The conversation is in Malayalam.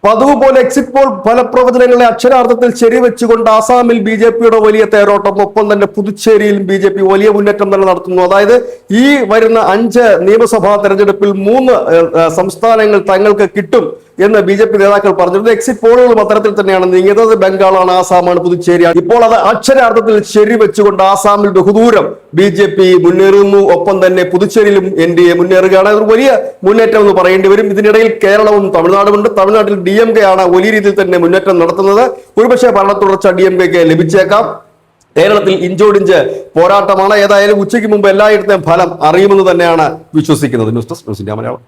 പതിവ് പോലെ എക്സിറ്റ് പോൾ ഫലപ്രവചനങ്ങളെ അക്ഷരാർത്ഥത്തിൽ ശരിവെച്ചുകൊണ്ട് ആസാമിൽ ബി.ജെ.പിയുടെ വലിയ തേരോട്ടം, ഒപ്പം തന്നെ പുതുച്ചേരിയിലും ബി.ജെ.പി വലിയ മുന്നേറ്റം തന്നെ നടത്തുന്നു. അതായത് ഈ വരുന്ന 5 നിയമസഭാ തെരഞ്ഞെടുപ്പിൽ 3 സംസ്ഥാനങ്ങൾ തങ്ങൾക്ക് കിട്ടും എന്ന് ബി.ജെ.പി നേതാക്കൾ പറഞ്ഞിരുന്നു. എക്സിറ്റ് പോളുകളും അത്തരത്തിൽ തന്നെയാണ് നീങ്ങിയത്. ബംഗാളാണ്, ആസാമാണ്, പുതുച്ചേരിയാണ്. ഇപ്പോൾ അത് അക്ഷരാർത്ഥത്തിൽ ശരിവെച്ചുകൊണ്ട് ആസാമിൽ ബഹുദൂരം ബി.ജെ.പി മുന്നേറുന്നു. ഒപ്പം തന്നെ പുതുച്ചേരിയിലും എൻ.ഡി.എ മുന്നേറുകയാണ്. ഒരു വലിയ മുന്നേറ്റം എന്ന് പറയേണ്ടി വരും. ഇതിനിടയിൽ കേരളവും തമിഴ്നാടുമുണ്ട്. തമിഴ്നാട്ടിൽ ഡി.എം.കെ ആണ് വലിയ രീതിയിൽ തന്നെ മുന്നേറ്റം നടത്തുന്നത്. ഒരുപക്ഷെ ഭരണ തുടർച്ച ഡി.എം.കെക്ക് ലഭിച്ചേക്കാം. കേരളത്തിൽ ഇഞ്ചോടിഞ്ച് പോരാട്ടമാണ്. ഏതായാലും ഉച്ചയ്ക്ക് മുമ്പ് എല്ലായിടത്തെയും ഫലം അറിയുമെന്ന് തന്നെയാണ് വിശ്വസിക്കുന്നത്. News desk news India Malayalam.